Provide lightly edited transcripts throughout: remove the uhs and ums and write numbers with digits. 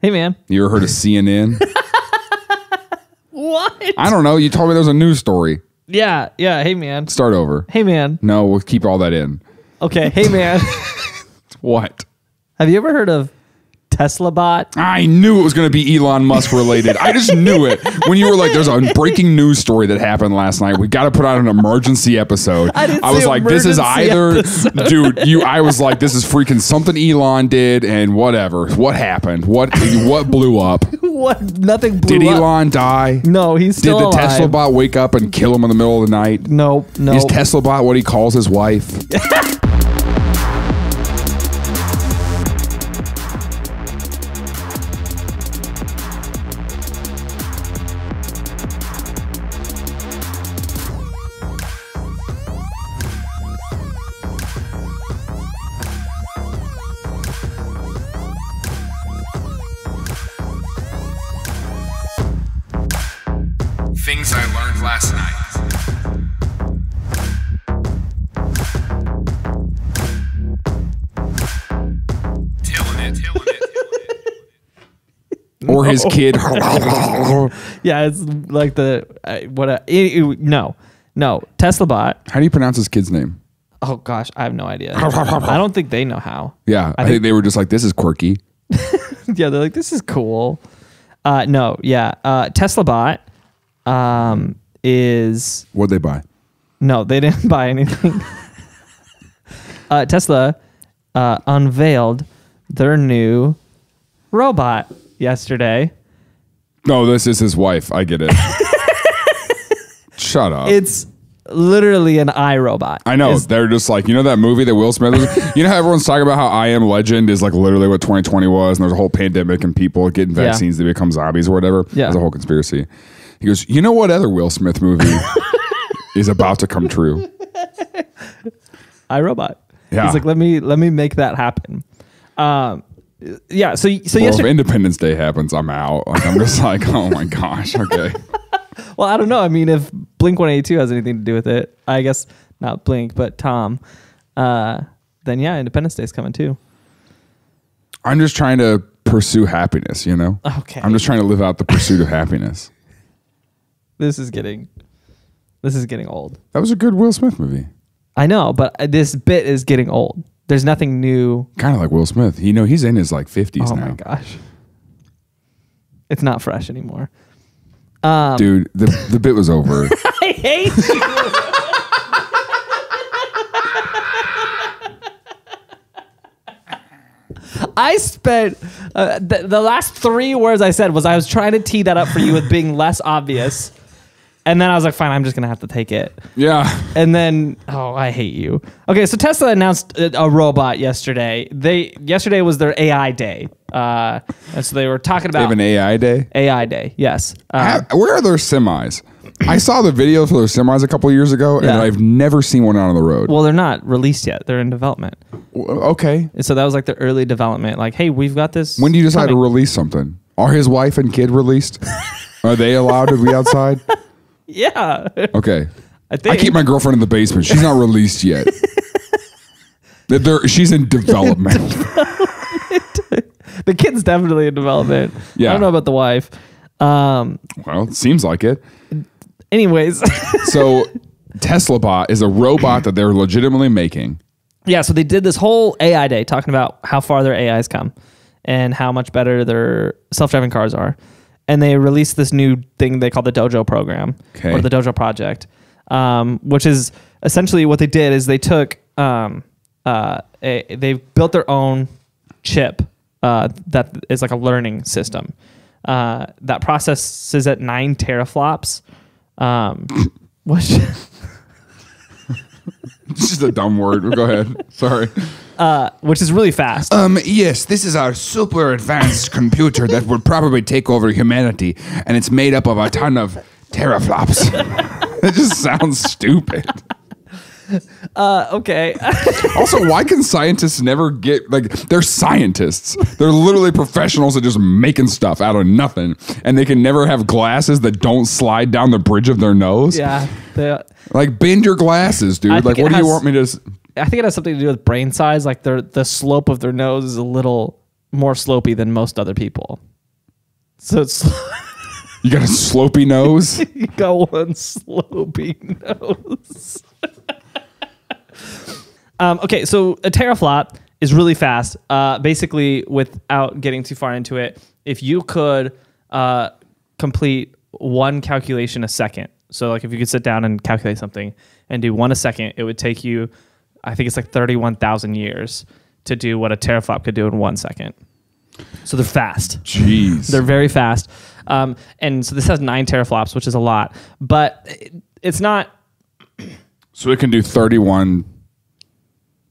Hey, man. You ever heard of CNN? What? I don't know. You told me there was a news story. Yeah. Hey, man. Start over. Hey, man. No, we'll keep all that in. Okay. Hey, man. What? Have you ever heard of Tesla bot? I knew it was going to be Elon Musk related. I just knew it. When you were like, there's a breaking news story that happened last night. We got to put out an emergency episode. I was like, this is either, dude, I was like, this is freaking something Elon did and whatever. What happened? What blew up? What? Nothing blew Did up. Elon die? No, he's still Did the alive. Tesla bot wake up and kill him in the middle of the night? No. Is Tesla bot what he calls his wife? Things I learned last night. TILLN it. Or his kid? Yeah, it's like no. Tesla bot. How do you pronounce his kid's name? Oh gosh, I have no idea. I don't think they know how. Yeah, I think they were just like, this is quirky. Yeah, they're like, this is cool. Tesla bot is... What'd they buy? No, they didn't buy anything. Tesla unveiled their new robot yesterday. No, this is his wife. I get it. Shut up. It's literally an iRobot. I know. They're just like, you know that movie that Will Smith was? You know how everyone's talking about how I Am Legend is like literally what 2020 was, and there's a whole pandemic and people getting vaccines to become zombies or whatever? Yeah. There's a whole conspiracy. He goes, you know what other Will Smith movie is about to come true? iRobot. Yeah. He's like, let me make that happen. So yesterday, if Independence Day happens, I'm out. Like, I'm just like, oh my gosh, okay. well, I don't know. I mean, if Blink 182 has anything to do with it, I guess not Blink, but Tom, then yeah, Independence Day is coming too. I'm just trying to pursue happiness, you know? Okay. I'm just trying to live out the pursuit of happiness. This is getting old. That was a good Will Smith movie. I know, but this bit is getting old. There's nothing new. Kind of like Will Smith. You know, he's in his like 50s Oh now. my gosh. It's not fresh anymore. Dude, the bit was over. I hate you. I spent the last 3 words I said was I was trying to tee that up for you with being less obvious. And then I was like, fine, I'm just going to have to take it. Yeah. And then, I hate you. Okay, so Tesla announced a robot yesterday. Yesterday was their AI day. And so they were talking about... They have an AI day? AI day, yes. Where are their semis? I saw the video for their semis a couple years ago, and Yeah. I've never seen one out on the road. Well, they're not released yet. They're in development. Okay. And so that was like the early development. Like, hey, we've got this... When do you decide to coming. release something? Are his wife and kid released? Are they allowed to be outside? Yeah. Okay. I think. I keep my girlfriend in the basement. She's not released yet. She's in development. The kid's definitely in development. Yeah. I don't know about the wife. Well, it seems like it. Anyways. So Tesla bot is a robot that they're legitimately making. Yeah, so they did this whole AI day talking about how far their AIs come and how much better their self-driving cars are. And they released this new thing they call the Dojo program, or the Dojo project, which is essentially what they did is they took, they built their own chip that is like a learning system that processes at 9 teraflops, which... It's just a dumb word. Go ahead. Sorry. Which is really fast. Yes, this is our super advanced computer that will probably take over humanity, and it's made up of a ton of teraflops. It just sounds stupid. Okay. Also, why can scientists never get, like, they're scientists. They're literally professionals at just making stuff out of nothing, and they can never have glasses that don't slide down the bridge of their nose. Yeah. Like, bend your glasses, dude. Like, what do you want me to... I think it has something to do with brain size. Like the slope of their nose is a little more slopey than most other people. So it's You got a slopey nose? you got one slopey nose. Okay, so a teraflop is really fast. Basically, without getting too far into it, if you could complete one calculation a second, so like if you could sit down and calculate something and do one a second, it would take you, I think it's like 31,000 years to do what a teraflop could do in 1 second. So they're fast. Jeez. They're very fast. And so this has 9 teraflops, which is a lot, but it's not. So it can do 31.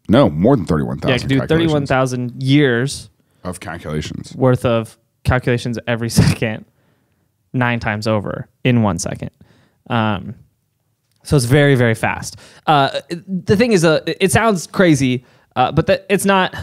No, more than 31,000. Yeah, it can do 31,000 years of calculations worth of calculations every second, 9 times over in 1 second. So it's very, very fast. The thing is, it sounds crazy, but it's not.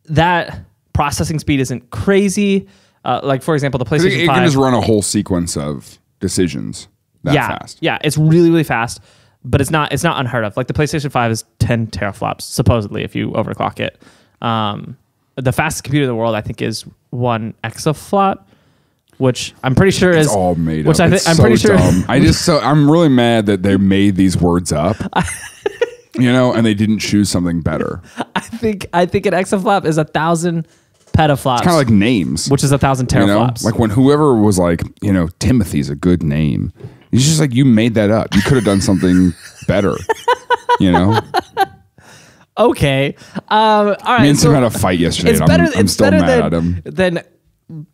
That processing speed isn't crazy. Like, for example, the PlayStation 5. It can just run a whole sequence of decisions that fast. Yeah, it's really, really fast, but it's not unheard of. Like the PlayStation 5 is 10 teraflops, supposedly, if you overclock it. The fastest computer in the world, I think, is 1 exaflop, which I'm pretty sure is all made which up. I'm pretty sure. Dumb. I'm really mad that they made these words up. And they didn't choose something better. I think an exaflop is 1,000 petaflops. It's kind of like names, which is 1,000 teraflops. Like when whoever was like, Timothy's a good name. It's just like you made that up. You could have done something better. Okay. All right. Me and Tim had a fight yesterday. I'm still mad at him. Than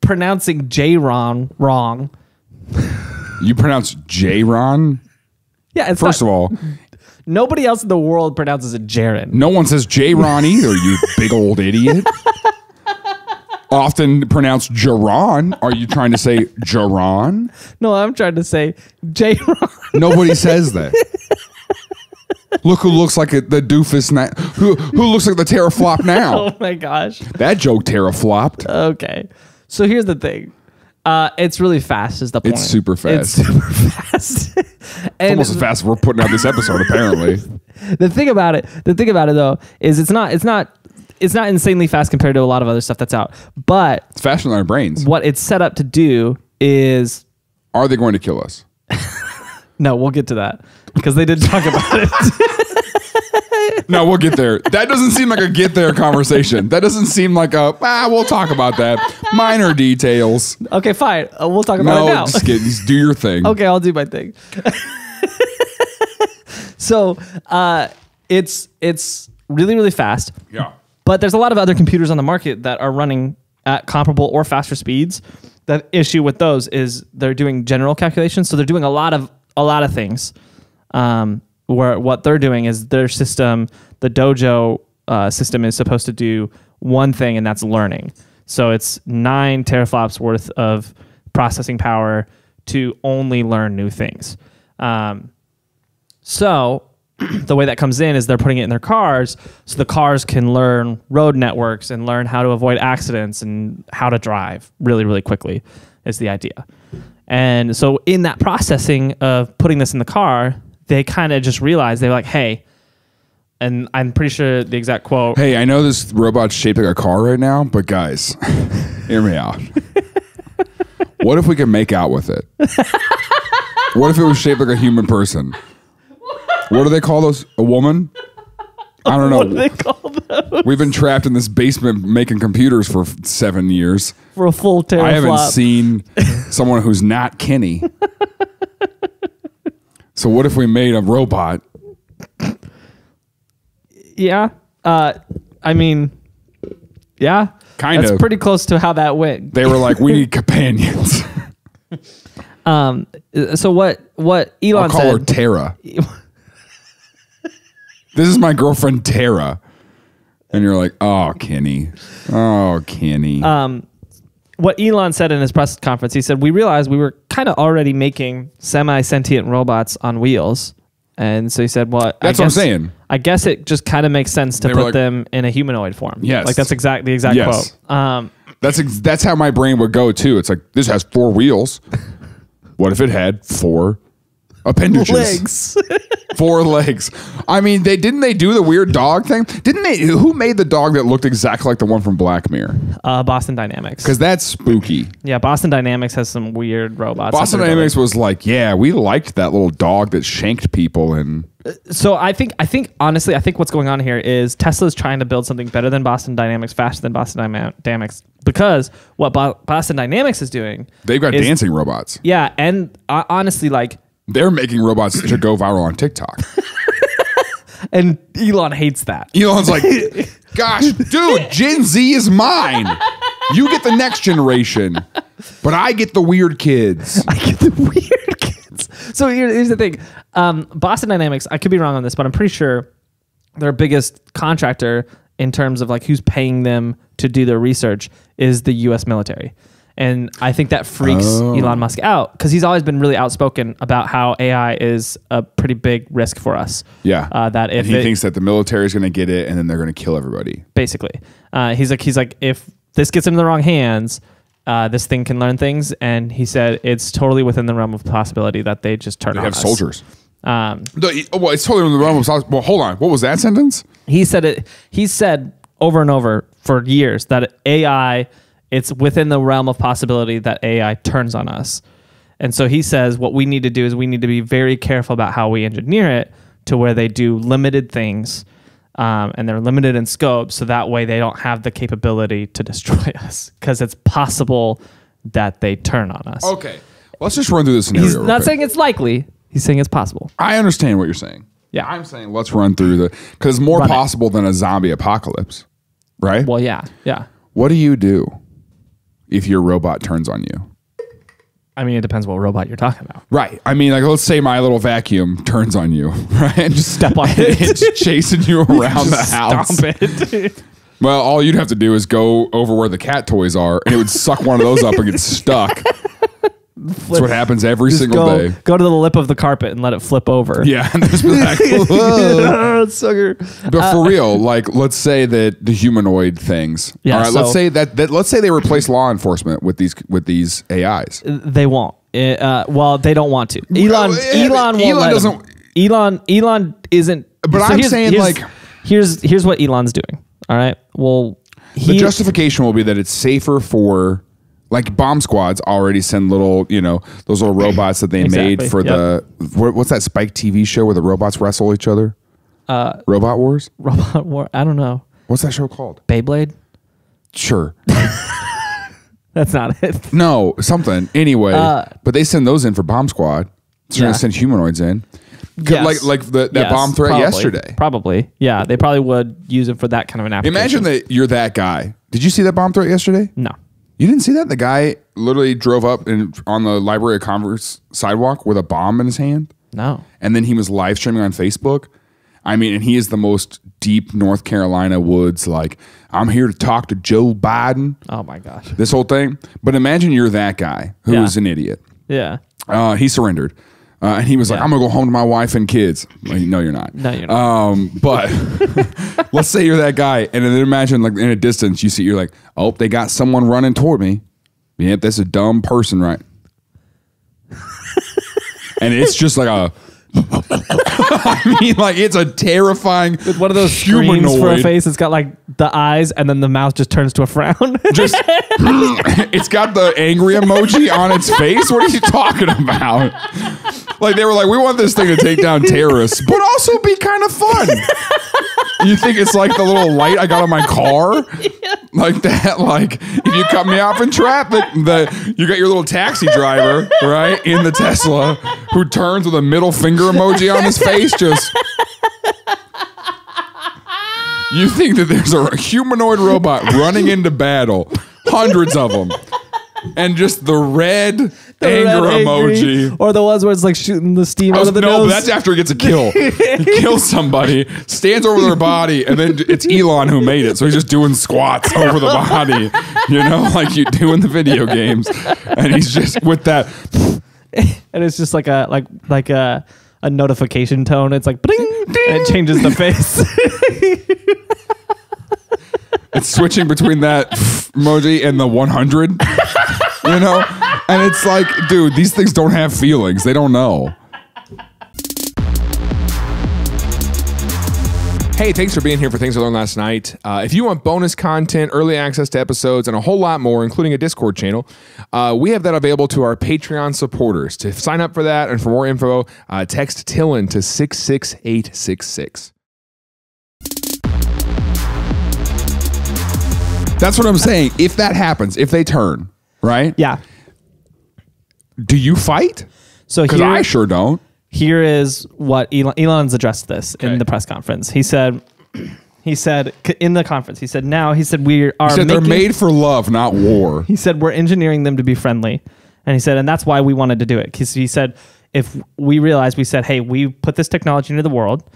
pronouncing Jaron wrong. You pronounce Jaron? Yeah. First of all, nobody else in the world pronounces it Jaron. No one says Jaron either, you big old idiot. Often pronounced Jaron. Are you trying to say Jaron? No, I'm trying to say Jaron. Nobody says that. Look who looks like the doofus now. Who looks like the teraflop now? Oh my gosh. That joke teraflopped. Okay. So here's the thing. It's really fast is the point. It's super fast. It's super fast. It's almost as fast as we're putting out this episode, apparently. The thing about it though, is it's not insanely fast compared to a lot of other stuff that's out. But it's faster than our brains. What it's set up to do is, are they going to kill us? No, we'll get to that because they did talk about it. No, we'll get there. That doesn't seem like a get there conversation. That doesn't seem like we'll talk about that. Minor details. Okay, fine. We'll talk about it now. Just do your thing. Okay, I'll do my thing. So it's really, really fast. Yeah. But there's a lot of other computers on the market that are running at comparable or faster speeds. The issue with those is they're doing general calculations. So they're doing a lot of things. Where what they're doing is their system, the Dojo system, is supposed to do one thing, and that's learning. So it's 9 teraflops worth of processing power to only learn new things. So the way that comes in is they're putting it in their cars, so the cars can learn road networks and learn how to avoid accidents and how to drive really, really quickly is the idea. And so in that processing of putting this in the car, they kind of just realized, they were like, hey, and I'm pretty sure the exact quote. Hey, I know this robot's shaped like a car right now, but guys, hear me out. What if we could make out with it? What if it was shaped like a human person? What do they call those? A woman? I don't know. What do they call those? We've been trapped in this basement making computers for 7 years. For a full teraflop. I haven't seen someone who's not Kenny. So what if we made a robot? Yeah. I mean, yeah. Kind of. That's pretty close to how that went. They were like, we need companions. So what Elon I'll call said. her Tara. This is my girlfriend, Tara. And you're like, oh, Kenny. Oh, Kenny. What Elon said in his press conference, he said, we realized we were kind of already making semi-sentient robots on wheels. And so he said, well, that's what I'm saying. I guess it just kind of makes sense to put them in a humanoid form. Yes. Like that's the exact quote. That's how my brain would go too. It's like, this has 4 wheels. What if it had 4 appendages. Legs. 4 legs. I mean, they do the weird dog thing? Didn't they? Who made the dog that looked exactly like the one from Black Mirror? Boston Dynamics. Because that's spooky. Yeah, Boston Dynamics has some weird robots. Boston Dynamics was like, yeah, we liked that little dog that shanked people. And so I think honestly, what's going on here is Tesla's trying to build something better than Boston Dynamics, faster than Boston Dynamics, because what Boston Dynamics is doing, they've got dancing robots. Yeah, and honestly, like, they're making robots to go viral on TikTok. And Elon hates that. Elon's like, gosh, dude, Gen Z is mine. You get the next generation, but I get the weird kids. I get the weird kids. So here's the thing. Boston Dynamics, I could be wrong on this, but I'm pretty sure their biggest contractor in terms of like who's paying them to do their research is the U.S. military. And I think that freaks Elon Musk out because he's always been really outspoken about how AI is a pretty big risk for us. Yeah. That if he thinks that the military is going to get it and then they're going to kill everybody. Basically. He's like, if this gets into the wrong hands, this thing can learn things. And he said it's totally within the realm of possibility that they just turn on us. They have soldiers. Well, it's totally in the realm of... Well, hold on. What was that sentence? He said over and over for years that AI... It's within the realm of possibility that AI turns on us. And so he says what we need to do is we need to be very careful about how we engineer it to where they do limited things and they're limited in scope so that way they don't have the capability to destroy us because it's possible that they turn on us. Okay. Let's just run through this scenario. He's not saying it's likely. He's saying it's possible. I understand what you're saying. Yeah. I'm saying let's run through because it's more possible than a zombie apocalypse, right? Well, yeah. Yeah. What do you do if your robot turns on you? I mean, it depends what robot you're talking about. Right. I mean, like, let's say my little vacuum turns on you, right? And just step on it. It's chasing you around the house. Stomp it. Well, all you'd have to do is go over where the cat toys are, and it would suck one of those up and get stuck. That's what happens every single day. Go to the lip of the carpet and let it flip over. Yeah. And just be like, whoa. Sucker. But for real, like, let's say that the humanoid things. Yeah, all right. so, let's say that let's say they replace law enforcement with these AIs. They won't. Well, they don't want to. Elon isn't. But I'm saying, like, here's what Elon's doing. All right. Well, the justification will be that it's safer for. Like bomb squads already send little, those little robots that they made for what's that Spike TV show where the robots wrestle each other? Robot Wars? Robot War. I don't know. What's that show called? Beyblade? Sure. That's not it. No, something. Anyway, but they send those in for bomb squad. So they're going to send humanoids in. Yes. Like that bomb threat yesterday. Probably. Yeah, they probably would use it for that kind of an application. Imagine that you're that guy. Did you see that bomb threat yesterday? No. You didn't see that? The guy literally drove up on the Library of Congress sidewalk with a bomb in his hand. No. And then he was live streaming on Facebook. I mean, and he is the most deep North Carolina woods, like, I'm here to talk to Joe Biden. Oh, my gosh. This whole thing. But imagine you're that guy who is an idiot. Yeah. He surrendered. And he was like, I'm going to go home to my wife and kids. Well, no, you're not. No, you're not. But let's say you're that guy. And then imagine, like, in a distance, you're like, oh, they got someone running toward me. Yep, that's a dumb person, right? And it's just like I mean, like, it's a terrifying one of those humanoid. Screens for a face. It's got like the eyes and then the mouth just turns to a frown. It's got the angry emoji on its face. What are you talking about? Like, they were like, we want this thing to take down terrorists, but also be kind of fun. You think it's like the little light I got on my car? Yeah. Like that, like, if you cut me off in traffic, you got your little taxi driver, right, in the Tesla, who turns with a middle finger emoji on his face, just... You think that there's a humanoid robot running into battle, hundreds of them, and just the red anger emoji. Or the ones where it's like shooting the steam out of the nose. No, but that's after he gets a kill. He kills somebody, stands over their body, and then it's Elon who made it. So he's just doing squats over the body, like you do in the video games. And he's just with that. And it's just like a notification tone. It's like bling, and it changes the face. It's switching between that emoji and the 100, And it's like, dude, these things don't have feelings. They don't know. Hey, thanks for being here for Things I Learned Last Night. If you want bonus content, early access to episodes, and a whole lot more, including a Discord channel, we have that available to our Patreon supporters. To sign up for that and for more info, text TILLN to 66866. That's what I'm saying. If that happens, if they turn, right? Yeah. Do you fight? So because I sure don't. Here is what Elon's addressed this in the press conference. He said in the conference, he said they're made for love, not war. He said, we're engineering them to be friendly. And he said, and that's why we wanted to do it. Because he said, if we realized, we said, hey, we put this technology into the world.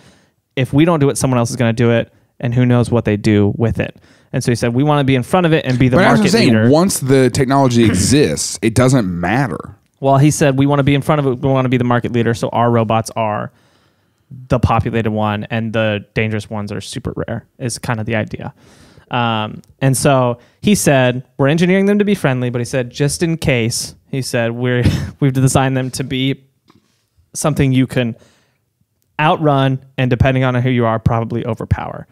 If we don't do it, someone else is going to do it. And who knows what they do with it. And so he said, we want to be in front of it and be the market leader. Once the technology exists, it doesn't matter. Well, he said, we want to be in front of it. We want to be the market leader. So our robots are the populated one and the dangerous ones are super rare is kind of the idea. And so he said, we're engineering them to be friendly, but he said, just in case, he said, we've designed them to be something you can outrun and depending on who you are, probably overpower.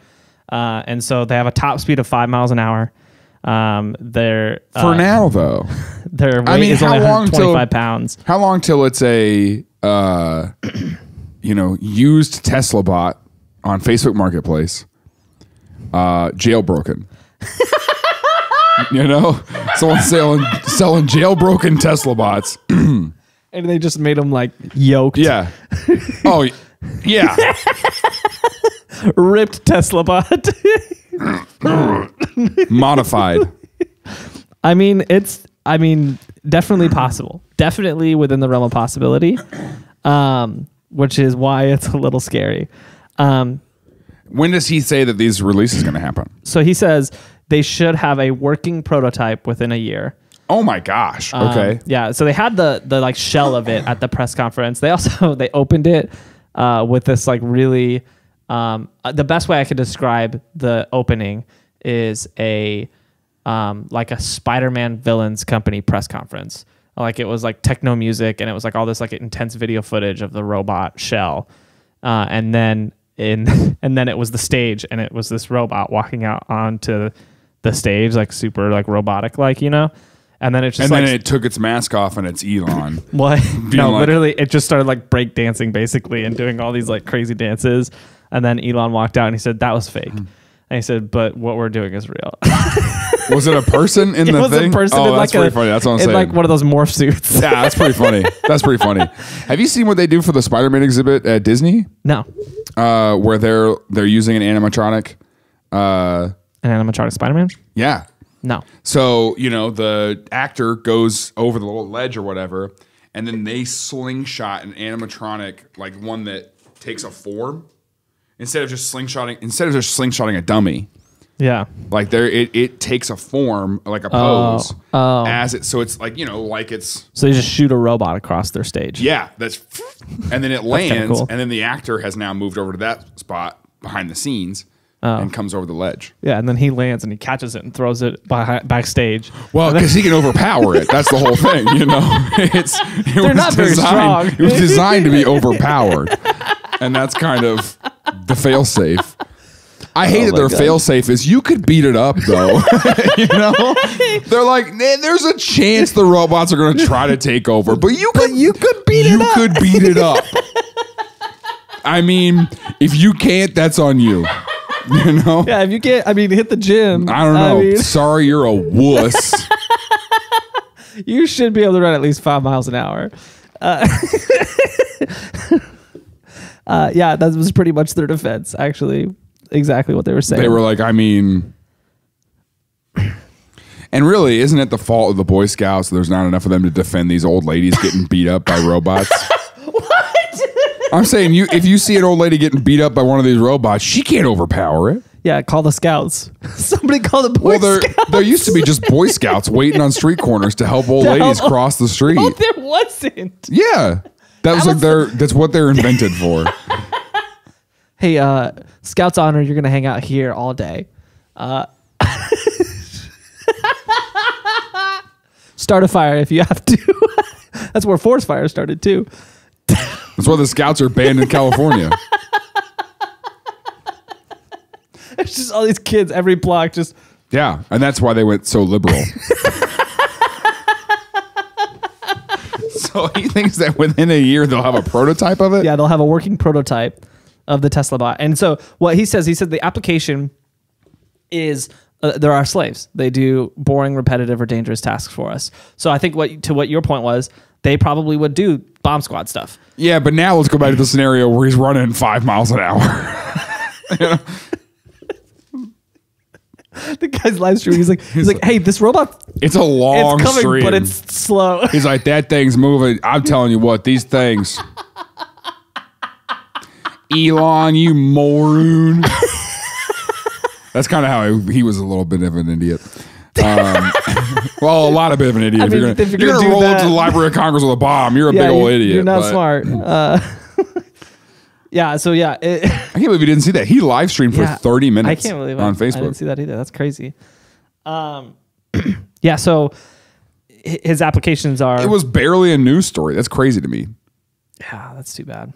And so they have a top speed of 5 miles an hour. They're for now though. Their weight is only 125 pounds. How long till it's a used Tesla bot on Facebook Marketplace, jailbroken? Someone selling jailbroken Tesla bots, and they just made them like yoked. Yeah. Oh, yeah. Ripped Tesla bot. Modified. I mean, definitely possible. Definitely within the realm of possibility, which is why it's a little scary. When does he say that these releases going to happen? So he says they should have a working prototype within a year. Oh my gosh. Okay. Yeah. So they had the like shell of it at the press conference. They opened it with this like really, the best way I could describe the opening is like a Spider-Man villains company press conference. Like it was like techno music and it was like all this like intense video footage of the robot shell. And then it was the stage and it was this robot walking out onto the stage, like super like robotic, like, and then it just then it took its mask off and it's Elon. What? No, literally it just started like break dancing basically and doing all these like crazy dances. And then Elon walked out and he said, that was fake. And he said, but what we're doing is real. Was it a person in the thing? It was a person in that's pretty funny. That's what I'm saying. Like one of those morph suits. Yeah, that's pretty funny. That's pretty funny. Have you seen what they do for the Spider-Man exhibit at Disney? No. Where they're using an animatronic. An animatronic Spider-Man? Yeah. No. So, the actor goes over the little ledge or whatever, and then they slingshot an animatronic, like one that takes a form. Instead of just slingshotting a dummy. Yeah. Like it takes a form, like a pose. As it, so it's like, like it's. So they just shoot a robot across their stage. Yeah. And then it lands, cool. and then the actor has now moved over to that spot behind the scenes and comes over the ledge. Yeah. And then he lands and he catches it and throws it backstage. Well, because he can overpower it. That's the whole thing, They're not very strong. It was designed to be overpowered. And that's kind of the fail-safe. I hate that their fail-safe is you could beat it up, though. They're like, there's a chance the robots are going to try to take over, but you could beat it up. I mean, if you can't, that's on you. Yeah, if you can't, hit the gym. I don't know. Sorry, you're a wuss. You should be able to run at least 5 miles an hour. Yeah, that was pretty much their defense, actually. Exactly what they were saying. They were like, and really, isn't it the fault of the Boy Scouts? There's not enough of them to defend these old ladies getting beat up by robots. What? I'm saying, if you see an old lady getting beat up by one of these robots, she can't overpower it. Yeah, call the Scouts. Somebody call the Boy Scouts. There used to be just Boy Scouts waiting on street corners to help old ladies cross the street. No, there wasn't. Yeah. That's what they're invented for. Hey, Scouts Honor, you're going to hang out here all day. Start a fire if you have to. That's where forest fire started, too. That's why the Scouts are banned in California. It's just all these kids, every block, just. Yeah, and that's why they went so liberal. So he thinks that within a year they'll have a prototype of it? Yeah, they'll have a working prototype of the Tesla bot. And so what he said the application is there are slaves. They do boring, repetitive, or dangerous tasks for us. So I think what your point was, they probably would do bomb squad stuff. Yeah, but now let's go back to the scenario where he's running 5 miles an hour. You know? The guy's live streaming. He's like, hey, this robot. It's a long coming, stream, but it's slow. He's like, that thing's moving. I'm telling you what, these things. Elon, you moron. That's kind of how he was a little bit of an idiot. Well, a lot of bit of an idiot. I mean, if you're gonna roll into the Library of Congress with a bomb, you're a big old idiot. You're not smart. Yeah. So yeah, I can't believe you didn't see that. He live streamed for 30 minutes. I can't believe on Facebook. I didn't see that either. That's crazy. Yeah. So his applications are. It was barely a news story. That's crazy to me. Yeah, that's too bad.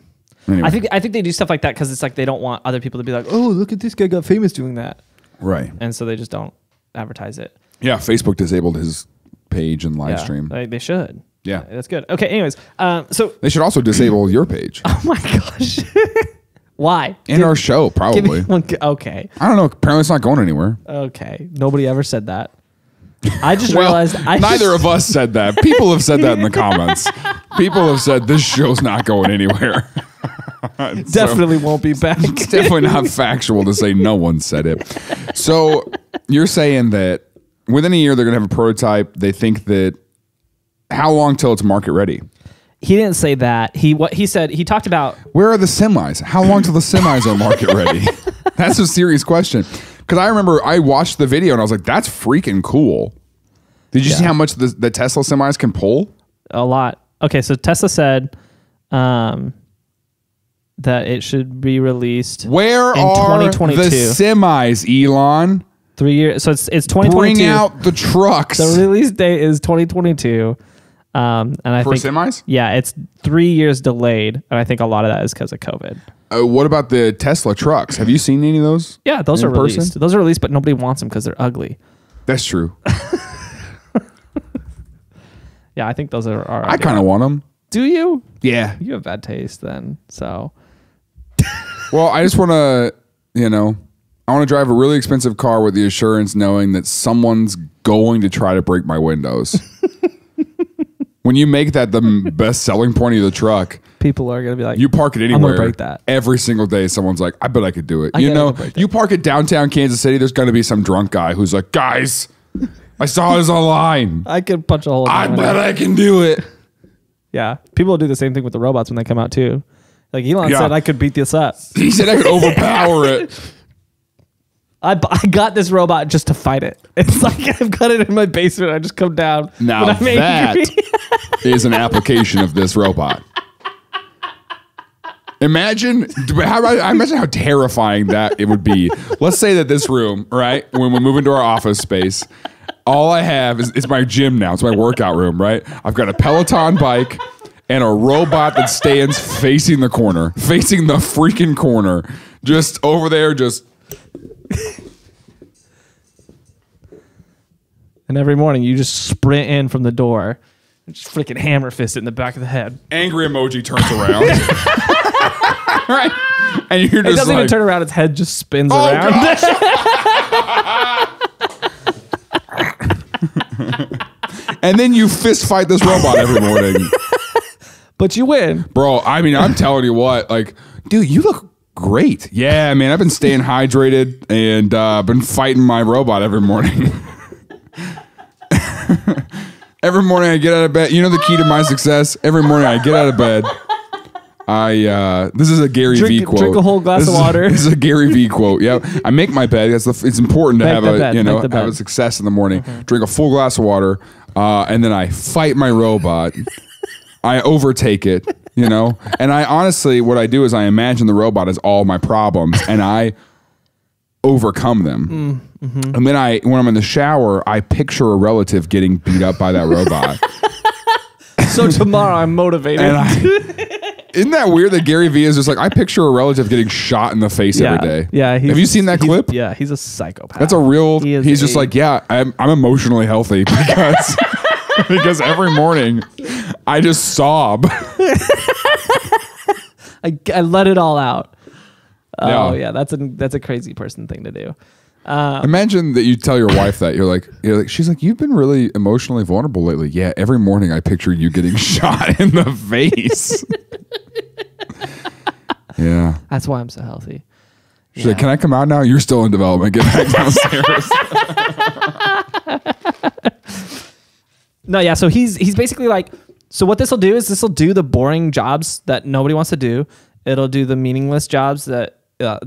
Anyway. I think they do stuff like that because it's like they don't want other people to be like, oh, look at this guy got famous doing that. Right. And so they just don't advertise it. Yeah, Facebook disabled his page and live stream. They should. Yeah. That's good. Okay, anyways. So they should also disable your page. Oh my gosh. Why? Our show, probably. Okay. I don't know. Apparently it's not going anywhere. Okay. Nobody ever said that. I just realized. Neither of us said that. People have said that in the comments. People have said this show's not going anywhere. Definitely won't be back. It's definitely not factual to say no one said it. So you're saying that within a year they're going to have a prototype. They think that how long till it's market ready? He didn't say that. What he said, he talked about where are the semis? How long till the semis are market ready? That's a serious question. Because I remember I watched the video and I was like, that's freaking cool. Did you see how much the Tesla semis can pull? A lot. Okay, so Tesla said that it should be released where in are 2022. The semis, Elon? 3 years. So it's 2022. Bring out the trucks. The release date is 2022. And I think semis? Yeah, it's 3 years delayed, and I think a lot of that is because of COVID. What about the Tesla trucks? Have you seen any of those? Yeah, those are released. Those are released, but nobody wants them because they're ugly. That's true. Yeah, I think those are I kind of want them. Do you? Yeah. You have bad taste then. So. Well, I just want to, I want to drive a really expensive car with the assurance knowing that someone's going to try to break my windows. When you make that the best selling point of the truck, people are going to be like, you park it anywhere. I'm going to break that. Every single day, someone's like, I bet I could do it. You park it downtown Kansas City, there's going to be some drunk guy who's like, guys, I saw this online. I could punch a hole in I bet I can do it. Yeah. People will do the same thing with the robots when they come out too. Like Elon said, I could beat this up. He said I could overpower it. I got this robot just to fight it. It's like I've got it in my basement. I just come down. Now that is an application of this robot. Imagine how terrifying that it would be. Let's say that this room, right, when we move into our office space, all I have is my gym now. It's my workout room, right? I've got a Peloton bike and a robot that stands facing the freaking corner, just over there, just. And every morning you just sprint in from the door and just freaking hammer fist it in the back of the head. Angry emoji turns around. Right? And you're just it doesn't even turn around, its head just spins around. And then you fist fight this robot every morning. But you win. Bro, I mean, I'm telling you what, like, dude, you look great. Yeah, man, I've been staying hydrated and been fighting my robot every morning. Every morning I get out of bed. You know the key to my success? Every morning I get out of bed. This is a Gary V quote. Drink a whole glass of water. This is a Gary V quote. Yeah, I make my bed. It's important to have a success in the morning. Drink a full glass of water, and then I fight my robot. I overtake it, and I honestly, what I do is I imagine the robot as all my problems, and I overcome them. And then when I'm in the shower, I picture a relative getting beat up by that robot. So tomorrow I'm motivated. Isn't that weird that Gary Vee is just like, I picture a relative getting shot in the face every day. Yeah. Have you seen that clip? Yeah, he's a psychopath. That's a real. He's just like, yeah, I'm emotionally healthy because because every morning I just sob. I let it all out. Oh yeah, that's a crazy person thing to do. Imagine that you tell your wife that you're like, she's like, you've been really emotionally vulnerable lately. Yeah, every morning I picture you getting shot in the face. Yeah, that's why I'm so healthy. She's like, can I come out now? You're still in development. Get back downstairs. No, yeah. So he's basically like, so what this will do is this will do the boring jobs that nobody wants to do. It'll do the meaningless jobs that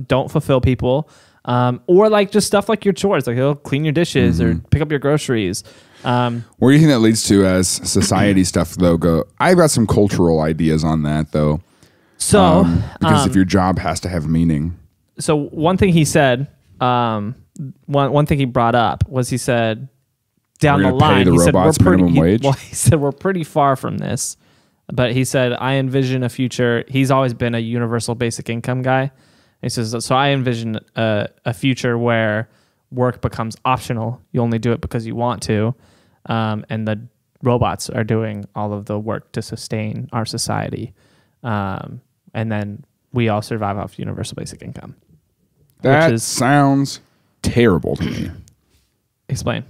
don't fulfill people. Or like just stuff like your chores, like he'll clean your dishes or pick up your groceries. Where do you think that leads to as society stuff though go? I've got some cultural ideas on that though. So because if your job has to have meaning. So one thing he said, one thing he brought up was he said down the line, he said he said we're pretty far from this, but he said I envision a future. He's always been a universal basic income guy. He says, so I envision a future where work becomes optional. You only do it because you want to. And the robots are doing all of the work to sustain our society. And then we all survive off universal basic income. That sounds terrible to me. Explain.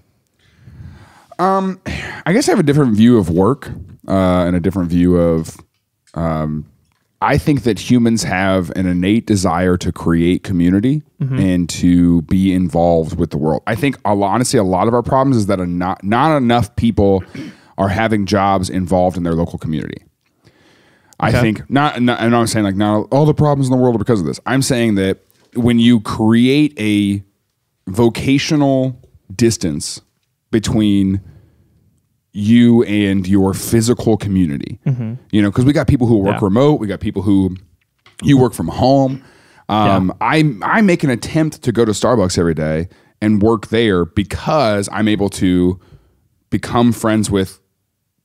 I guess I have a different view of work and a different view of... I think that humans have an innate desire to create community and to be involved with the world. I think, honestly, a lot of our problems is that not enough people are having jobs involved in their local community. I think, and I'm saying like not all the problems in the world are because of this. I'm saying that when you create a vocational distance between you and your physical community, you know, because we got people who work remote, we got people who you work from home. I make an attempt to go to Starbucks every day and work there because I'm able to become friends with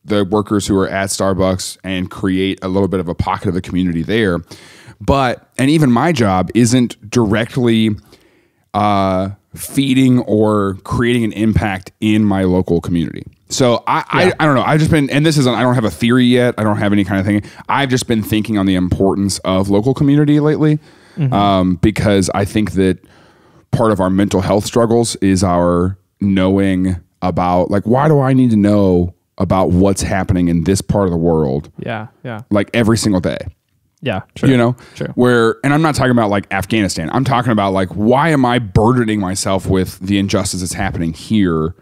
the workers who are at Starbucks and create a little bit of a pocket of the community there. And even my job isn't directly feeding or creating an impact in my local community. So I don't know. I've just been, and this isn't, I don't have a theory yet. I don't have any kind of thing. I've just been thinking on the importance of local community lately, because I think that part of our mental health struggles is our knowing about, like, why do I need to know about what's happening in this part of the world? Yeah. Like every single day. Yeah, true. You know, true. And I'm not talking about like Afghanistan. I'm talking about like, why am I burdening myself with the injustice that's happening here?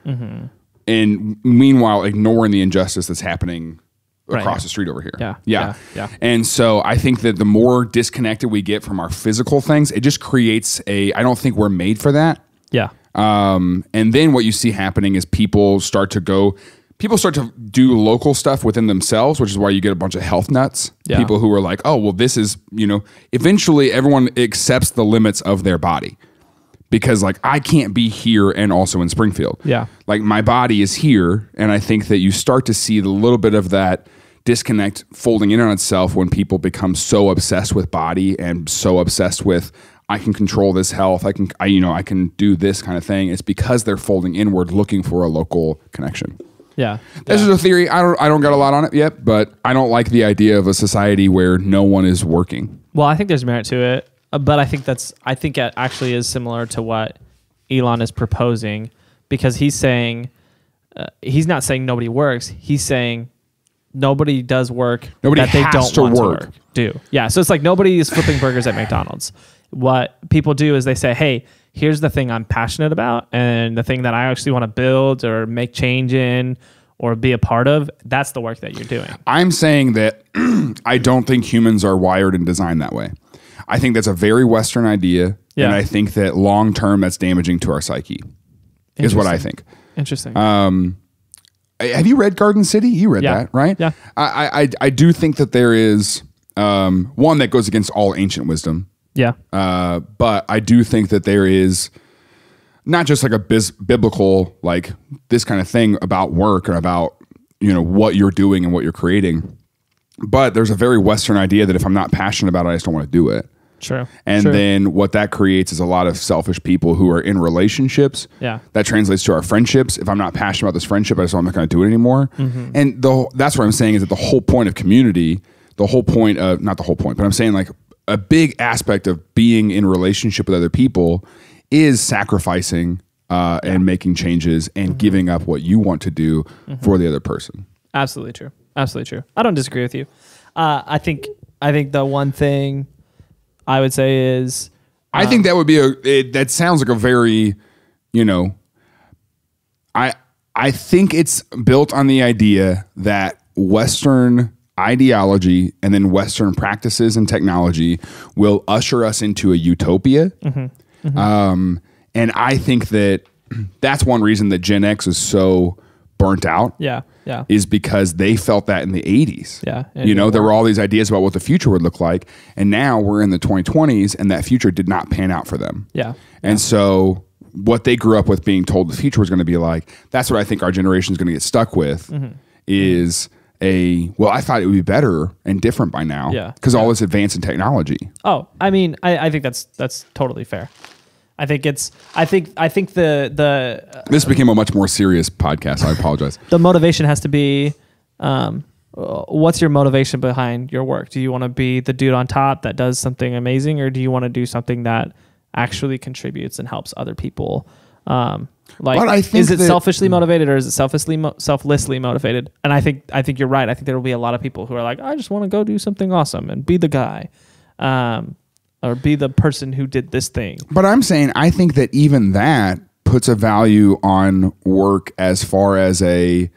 And meanwhile, ignoring the injustice that's happening across the street over here. Yeah. And so I think that the more disconnected we get from our physical things, it just creates I don't think we're made for that. Yeah. And then what you see happening is people start to do local stuff within themselves, which is why you get a bunch of health nuts. Yeah. People who are like, oh, well, this is, you know, eventually everyone accepts the limits of their body. Because like I can't be here and also in Springfield. Yeah. Like my body is here. And I think that you start to see the little bit of that disconnect folding in on itself when people become so obsessed with body and so obsessed with I can control this health. I can do this kind of thing. It's because they're folding inward looking for a local connection. Yeah. This is a theory. I don't got a lot on it yet, but I don't like the idea of a society where no one is working. Well, I think there's merit to it. But I think it actually is similar to what Elon is proposing, because he's saying he's not saying nobody works. He's saying nobody does work that they don't want to work. Yeah. So it's like nobody is flipping burgers at McDonald's. What people do is they say, hey, here's the thing I'm passionate about and the thing that I actually want to build or make change in or be a part of. That's the work that you're doing. I'm saying that I don't think humans are wired and designed that way. I think that's a very Western idea, and I think that long term that's damaging to our psyche. Is what I think. Interesting. Have you read Garden City? You read that, right? Yeah. I do think that there is one that goes against all ancient wisdom. Yeah. But I do think that there is not just like a biblical like this kind of thing about work or about what you're doing and what you're creating. But there's a very Western idea that if I'm not passionate about it, I just don't want to do it. True. And True. then what that creates is a lot of selfish people who are in relationships. Yeah. That translates to our friendships. If I'm not passionate about this friendship, I just I'm not going to do it anymore. And that's what I'm saying is that the whole point of community, the whole point of, not the whole point, but I'm saying like a big aspect of being in relationship with other people is sacrificing and making changes and giving up what you want to do for the other person. Absolutely true. Absolutely true. I don't disagree with you. I think the one thing I would say is, I think that would be that sounds like a very, I think it's built on the idea that Western ideology and then Western practices and technology will usher us into a utopia. And I think that that's one reason that Gen X is so burnt out. Yeah. Is because they felt that in the 80s. Yeah. There were all these ideas about what the future would look like. And now we're in the 2020s and that future did not pan out for them. Yeah. And so what they grew up with being told the future was going to be like, that's what I think our generation is going to get stuck with is I thought it would be better and different by now. Yeah. Because all this advance in technology. Oh, I mean, I think that's totally fair. I think the This became a much more serious podcast. I apologize. The motivation has to be, what's your motivation behind your work? Do you want to be the dude on top that does something amazing, or do you want to do something that actually contributes and helps other people? Is it selfishly motivated or is it selflessly motivated? And I think you're right. I think there will be a lot of people who are like, I just want to go do something awesome and be the guy. Or be the person who did this thing. But I'm saying I think that even that puts a value on work as far as if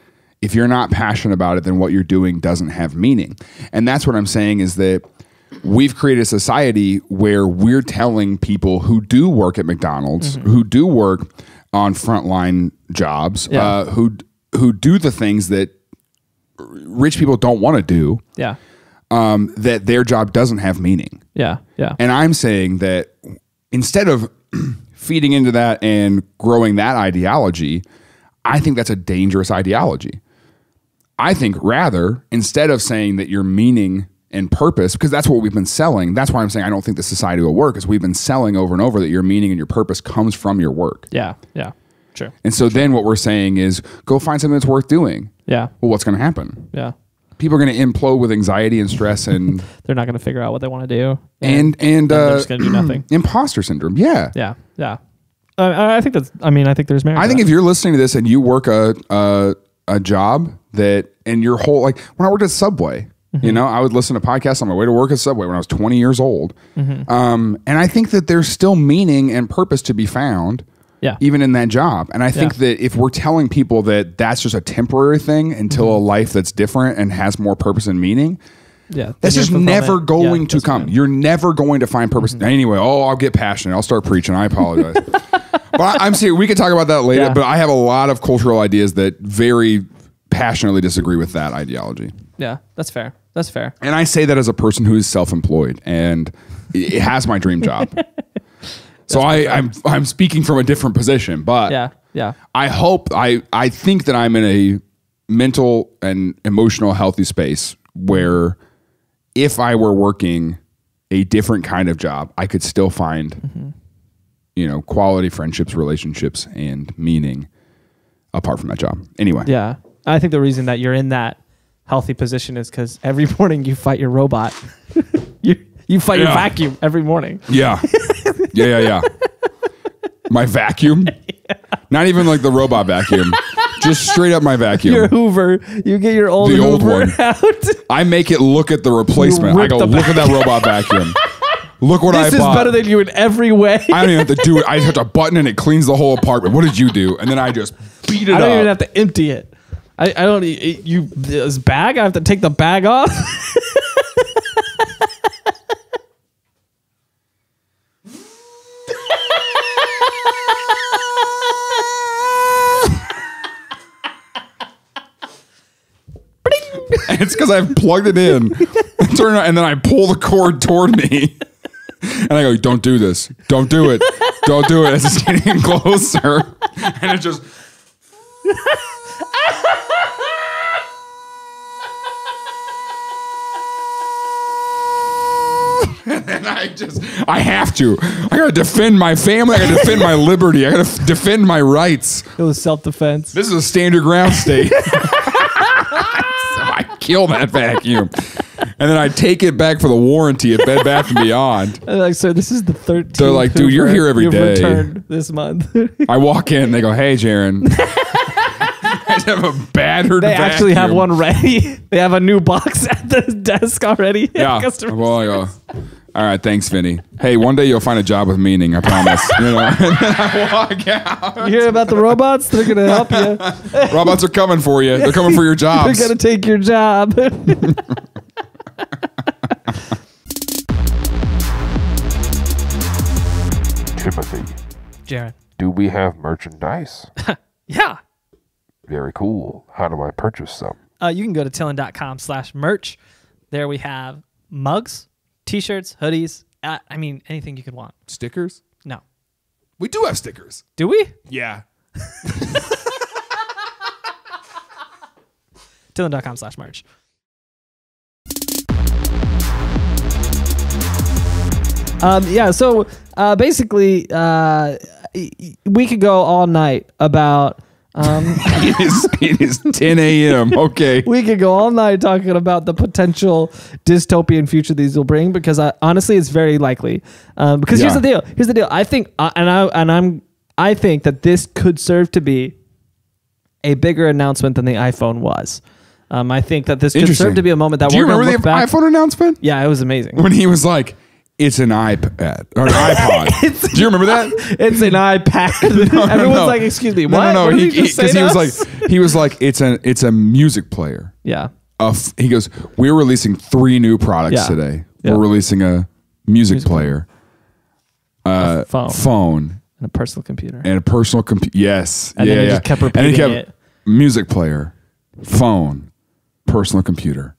you're not passionate about it, then what you're doing doesn't have meaning. And that's what I'm saying is that we've created a society where we're telling people who do work at McDonald's, who do work on frontline jobs, who do the things that rich people don't want to do. Yeah. That their job doesn't have meaning. Yeah. And I'm saying that instead of feeding into that and growing that ideology, I think that's a dangerous ideology. I think rather, instead of saying that your meaning and purpose, because that's what we've been selling, that's why I'm saying I don't think the society will work, is we've been selling over and over that your meaning and your purpose comes from your work. Yeah. True. And so then what we're saying is go find something that's worth doing. Yeah. Well, what's going to happen? Yeah. People are going to implode with anxiety and stress, and they're not going to figure out what they want to do, and they're just going to do nothing. Imposter syndrome, yeah. I think that's. I mean, I think there's merit. I think if you're listening to this and you work a job that, and your whole when I worked at Subway, I would listen to podcasts on my way to work at Subway when I was 20 years old, and I think that there's still meaning and purpose to be found. Yeah. Even in that job. And I think that if we're telling people that that's just a temporary thing until a life that's different and has more purpose and meaning, that's just never going to come. You're never going to find purpose. Anyway, I'll get passionate. I'll start preaching. I apologize. But I'm serious. We could talk about that later, but I have a lot of cultural ideas that very passionately disagree with that ideology. Yeah, that's fair. That's fair. And I say that as a person who is self-employed and it has my dream job. So I'm speaking from a different position, but I hope I think that I'm in a mental and emotional healthy space where if I were working a different kind of job, I could still find quality friendships, relationships, and meaning apart from that job. Anyway. Yeah. I think the reason that you're in that healthy position is because every morning you fight your robot. You fight your vacuum every morning. Yeah. My vacuum? Not even like the robot vacuum. Just straight up my vacuum. Your Hoover. You get your old Hoover old one out. I make it look at the replacement. I go, look at that robot vacuum. Look what I bought. This is better than you in every way. I don't even have to do it. I touch a button and it cleans the whole apartment. What did you do? And then I just beat it up. I don't even have to empty it. I don't. This bag. I have to take the bag off. It's because I've plugged it in, turn it, and then I pull the cord toward me, and I go, "Don't do this! Don't do it! Don't do it!" As it's getting closer, and it just. And I have to. I got to defend my family. I got to defend my liberty. I got to defend my rights. It was self-defense. This is a stand your ground state. So I kill that vacuum. And then I take it back for the warranty at Bed Bath & Beyond. They're like, sir, this is the 13th. They're like, dude, you're here every day. Returned this month. I walk in, they go, hey, Jaron. I have a battered They actually have vacuum. one ready. They have a new box at the desk already. Yeah. Well, I go, all right, thanks, Vinny. Hey, one day you'll find a job with meaning, I promise. You know, and then I walk out. You hear about the robots? They're going to help you. Robots are coming for you. They're coming for your jobs. They're going to take your job. Timothy, Jaron. do we have merchandise? Yeah. Very cool. How do I purchase some? You can go to TILLN.com/merch. There we have mugs, t-shirts, hoodies. I mean, anything you could want. Stickers? No. We do have stickers. Do we? Yeah. TILLN.com/merch. So basically, we could go all night about. It is 10 a.m. Okay. We could go all night talking about the potential dystopian future these will bring, because honestly, it's very likely. Because here's the deal. Here's the deal. I think, I think that this could serve to be a bigger announcement than the iPhone was. I think that this could serve to be a moment that Do you we're going to remember look the back. iPhone announcement? Yeah, it was amazing. When he was like, it's an iPad or an iPod. Do you remember that? It's an iPad. Everyone's like, "Excuse me, what?" No, What did he just say because to he was us? like, it's a music player. Yeah. He goes, we're releasing 3 new products today. Yeah. We're releasing a music player, A phone, and a personal computer. and a personal computer. Yes, And then he just kept repeating it. Music player, phone, personal computer,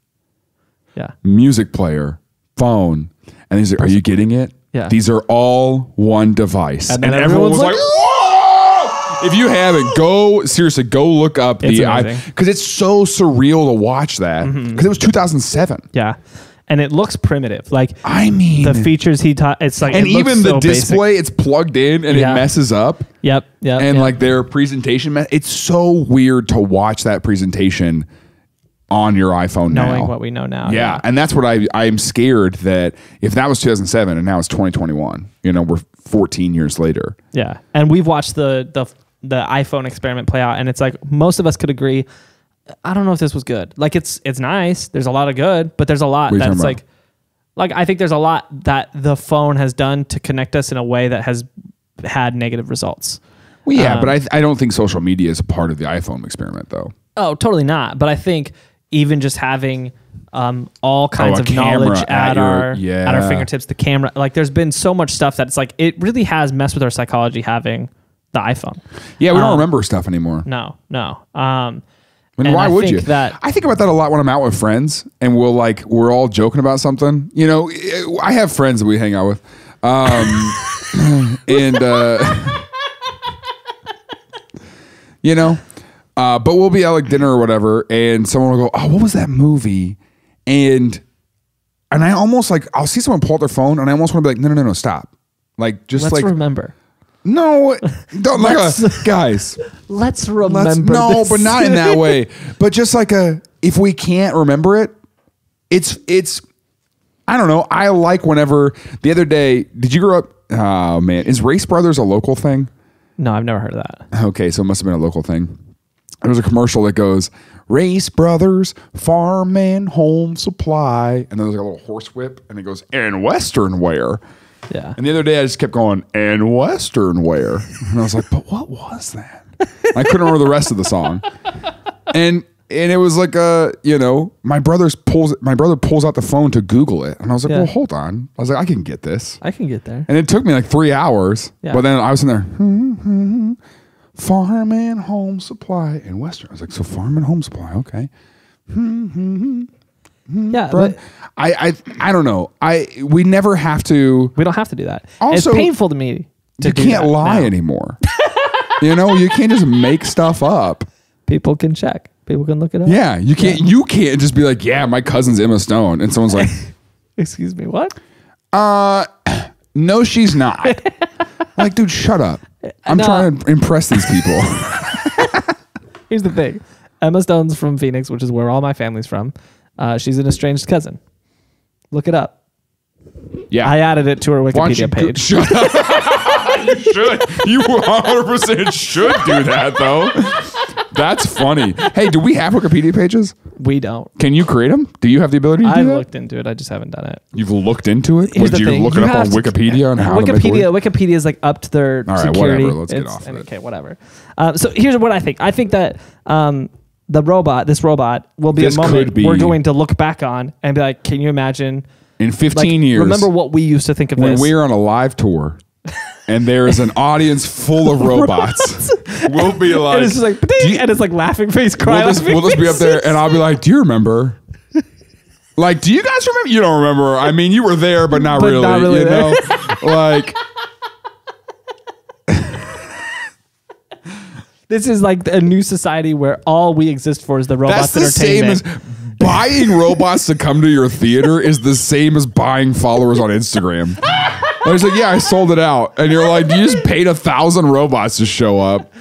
Yeah. music player, phone, and he's like, "Are you getting it? Yeah. These are all one device." And then everyone was everyone's like, "Whoa!" If you haven't, go look up It's the amazing. because it's so surreal to watch that because it was 2007. Yeah. And it looks primitive. Like, I mean, the features he taught, it's like, and it looks even the so display, it's plugged in and Yeah. it messes up. Yep. And like their presentation, it's so weird to watch that presentation on your iPhone knowing now. what we know now. Yeah, and that's what I'm scared that if that was 2007 and now it's 2021, we're 14 years later. Yeah. And we've watched the iPhone experiment play out, and it's like most of us could agree, I don't know if this was good. Like, it's nice. There's a lot of good, but there's a lot What are you that's talking like I think there's a lot that the phone has done to connect us in a way that has had negative results. Well, yeah, but I don't think social media is a part of the iPhone experiment, though. Oh, totally not. But I think even just having all kinds of camera knowledge at our yeah. fingertips, the camera, like there's been so much stuff that it's like, it really has messed with our psychology having the iPhone. Yeah, we don't remember stuff anymore. No. I mean, why would you? I think about that a lot when I'm out with friends and we're all joking about something. I have friends that we hang out with. But we'll be at like dinner or whatever, and someone will go, "Oh, what was that movie?" And I almost like I'll see someone pull out their phone, and I almost want to be like, "No, stop!" Like just Let's like remember. no, don't like guys. Let's remember. No, this. but not in that way. But just like if we can't remember it, it's. I don't know. I like whenever the other day. Did you grow up? Oh man, is Race Brothers a local thing? No, I've never heard of that. Okay, so it must have been a local thing. There's a commercial that goes, Race Brothers, Farm and Home Supply. And then there's like a little horse whip, and it goes, and Western wear. Yeah. And the other day I just kept going, and Western wear. And I was like, but what was that? I couldn't remember the rest of the song. And it was like, my brother pulls out the phone to Google it. And I was like, well, hold on. I was like, I can get this. I can get there. And it took me like 3 hours. Yeah. But then I was in there, Farm and Home Supply in Western. I was like, so Farm and Home Supply, okay. Yeah, But I don't know. We never have to. we don't have to do that. Also, it's painful to me. You can't lie anymore. You can't just make stuff up. People can check. People can look it up. Yeah, you can't. You can't just be like, yeah, my cousin's Emma Stone, and someone's like, Excuse me, what? No, she's not. Like, dude, shut up. I'm trying to impress these people. Here's the thing. Emma Stone's from Phoenix, which is where all my family's from. She's an estranged cousin. Look it up. Yeah. I added it to her Wikipedia page. Shut up. You should. You 100% should do that, though. That's funny. Hey, do we have Wikipedia pages? We don't. Can you create them? Do you have the ability to do that? I've looked into it. I just haven't done it. You've looked into it? Here's Did you look it up on Wikipedia on how to make it work? Wikipedia is like up to their all right, security. whatever. Let's get off of it. Okay, whatever. So here's what I think. I think that this robot will be a moment we're going to look back on and be like, can you imagine? In 15 years. Remember what we used to think of when this. we're on a live tour and there is an audience full of robots. We'll be like, and it's just like, and it's like laughing face, crying. We'll just be up there and I'll be like, do you remember? Like, do you guys remember? You don't remember. I mean, you were there, but not really. Not really, you know? Like, this is like a new society where all we exist for is the robots entertainment. Same as buying robots to come to your theater is the same as buying followers on Instagram. I was like, yeah, I sold it out. And you're like, you just paid 1,000 robots to show up.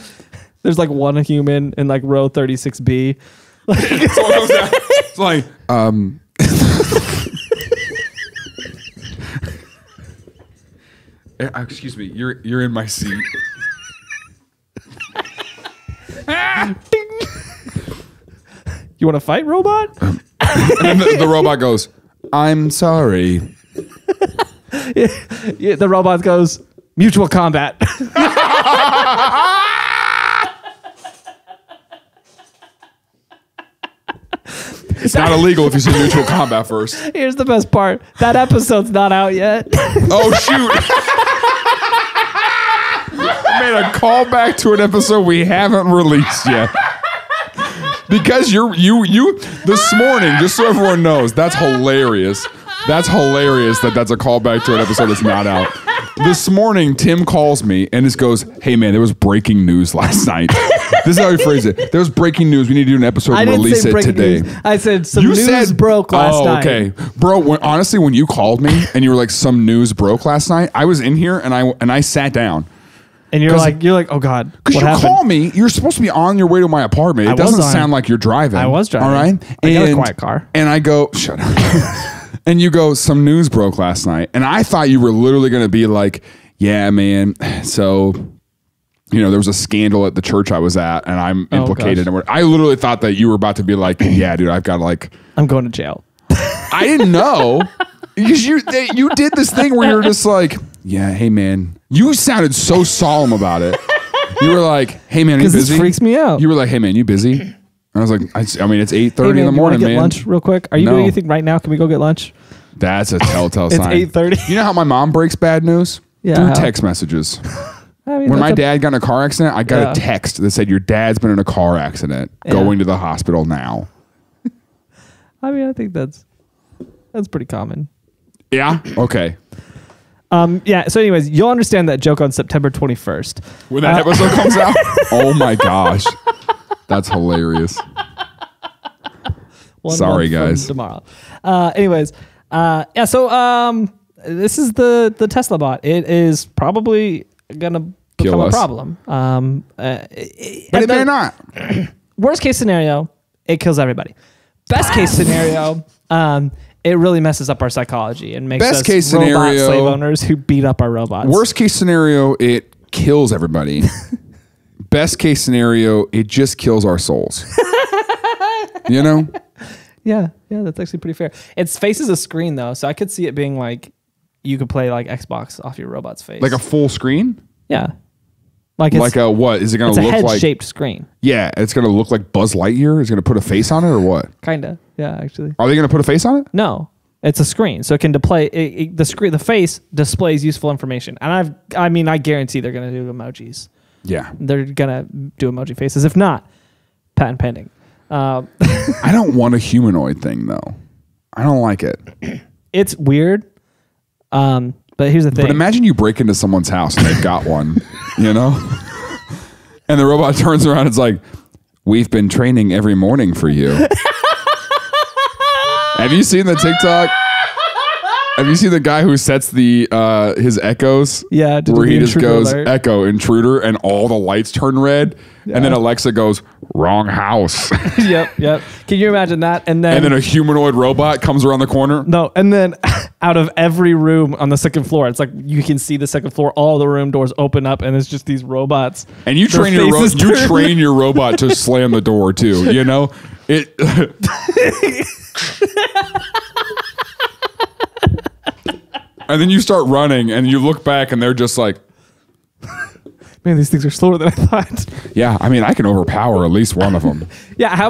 There's like one human in like row 36B. It's like, excuse me, you're in my seat. You want to fight, robot? And then the robot goes, I'm sorry. Yeah, the robot goes, mutual combat. It's not illegal if you say mutual combat first. Here's the best part. That episode's not out yet. Oh, shoot. I made a callback to an episode we haven't released yet. Because you this morning, just so everyone knows, that's hilarious. That's hilarious that's a callback to an episode that's not out. This morning, Tim calls me and just goes, hey man, there was breaking news last night. This is how he phrased it. There was breaking news. We need to do an episode and release it today. News. I said some news broke last night. Okay. Bro, honestly, when you called me and you were like, some news broke last night, I was in here and I sat down. And you're like, oh God. Because you call me, you're supposed to be on your way to my apartment. It doesn't sound like you're driving. I was driving. All right. I got a quiet car. And I go, shut up. And you go, some news broke last night. And I thought you were literally going to be like, yeah, man. So, there was a scandal at the church I was at and I'm implicated. And I literally thought that you were about to be like, yeah, dude, I've got I'm going to jail. I didn't know. Because you did this thing where you're just like, yeah, hey, man. You sounded so solemn about it. You were like, hey, man, are you busy? This freaks me out. You were like, hey, man, you busy? And I was like, I mean, it's 8:30 in the morning, man. Get lunch real quick? Are you doing anything right now? Can we go get lunch? That's a telltale sign. It's 8:30. You know how my mom breaks bad news? Yeah. Through text messages. I mean, when my dad got in a car accident, I got a text that said, your dad's been in a car accident. Going to the hospital now. I mean, I think that's pretty common. Yeah? Okay. Yeah. So anyways, you'll understand that joke on September 21st. When that episode comes out? Oh my gosh. That's hilarious. Sorry, guys. Tomorrow. Anyways. Yeah. So this is the Tesla bot. It is probably going to become a problem. But it may not. Worst case scenario, it kills everybody. Best case scenario, it really messes up our psychology and makes us robot slave owners who beat up our robots. Worst case scenario, it kills everybody. Best case scenario, it just kills our souls. Yeah, that's actually pretty fair. Its face is a screen though, so I could see it being like you could play like Xbox off your robot's face. Like a full screen? Yeah. Like a what? Is it going to look like? It's a head-shaped screen. Yeah, it's going to look like Buzz Lightyear? Is it going to put a face on it or what? Kinda. Yeah, actually. Are they going to put a face on it? No. It's a screen, so it can display the face displays useful information. And I guarantee they're going to do emojis. Yeah. They're going to do emoji faces. If not, patent pending. I don't want a humanoid thing though. I don't like it. It's weird. But here's the thing. But imagine you break into someone's house and they've got one, And the robot turns around and it's like, we've been training every morning for you. Have you seen the TikTok? Have you seen the guy who sets the his echoes? Yeah, where he just goes alert. echo intruder, and all the lights turn red, and then Alexa goes wrong house. Yep. Can you imagine that? And then a humanoid robot comes around the corner. No, and then out of every room on the second floor, it's like you can see the second floor. All the room doors open up, and it's just these robots. And you train your robot to slam the door too. You know it. And then you start running, and you look back, and they're just like, man, these things are slower than I thought. Yeah, I mean, I can overpower at least one of them. Yeah, how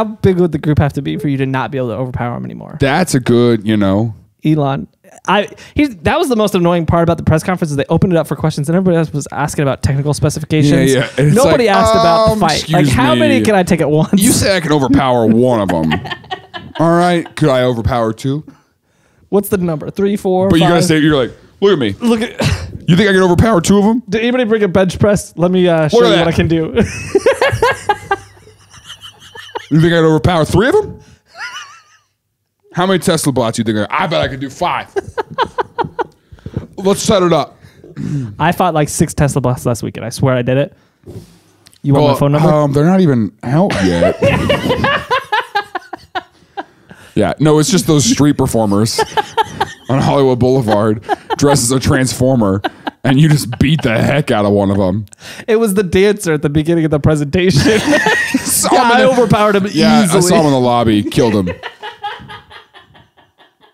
big would the group have to be for you to not be able to overpower them anymore? That's a good, Elon. That was the most annoying part about the press conference is they opened it up for questions and everybody else was asking about technical specifications. Yeah. Nobody asked about the fight. Like, how many can I take at once? You say I can overpower one of them. All right. Could I overpower two? What's the number? 3, 4, But 5? you gotta say, you're like, look at me. Look at. You think I can overpower two of them? Did anybody bring a bench press? Let me show you what I can do. You think I can overpower 3 of them? How many Tesla bots do you think I bet I could do 5. Let's set it up. I fought like 6 Tesla bots last weekend. I swear I did it. You want my phone number? They're not even out yet. Yeah, no, it's just those street performers on Hollywood Boulevard dressed as a transformer, and you just beat the heck out of one of them. It was the dancer at the beginning of the presentation. I overpowered him easily. I saw him in the lobby, killed him.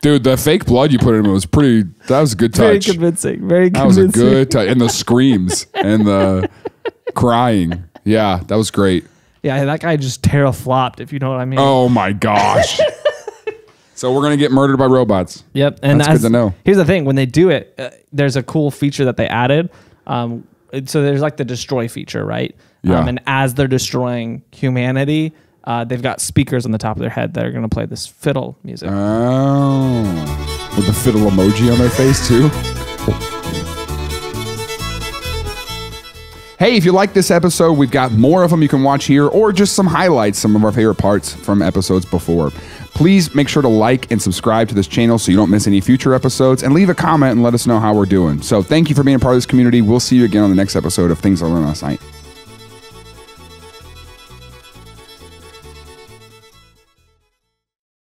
Dude, the fake blood you put in him was pretty. That was a good touch. Very convincing. That was a good touch. And the screams and the crying. Yeah, that was great. Yeah, that guy just teraflopped, if you know what I mean. Oh my gosh. So we're going to get murdered by robots. Yep. And that's good to know. Here's the thing. When they do it, there's a cool feature that they added. So there's like the destroy feature, right? Yeah. And as they're destroying humanity, they've got speakers on the top of their head that are going to play this fiddle music. Oh. With the fiddle emoji on their face too. Hey, if you like this episode, we've got more of them you can watch here, or just some highlights, some of our favorite parts from episodes before. Please make sure to like and subscribe to this channel so you don't miss any future episodes, and leave a comment and let us know how we're doing. So thank you for being a part of this community. We'll see you again on the next episode of Things I Learned Last Night.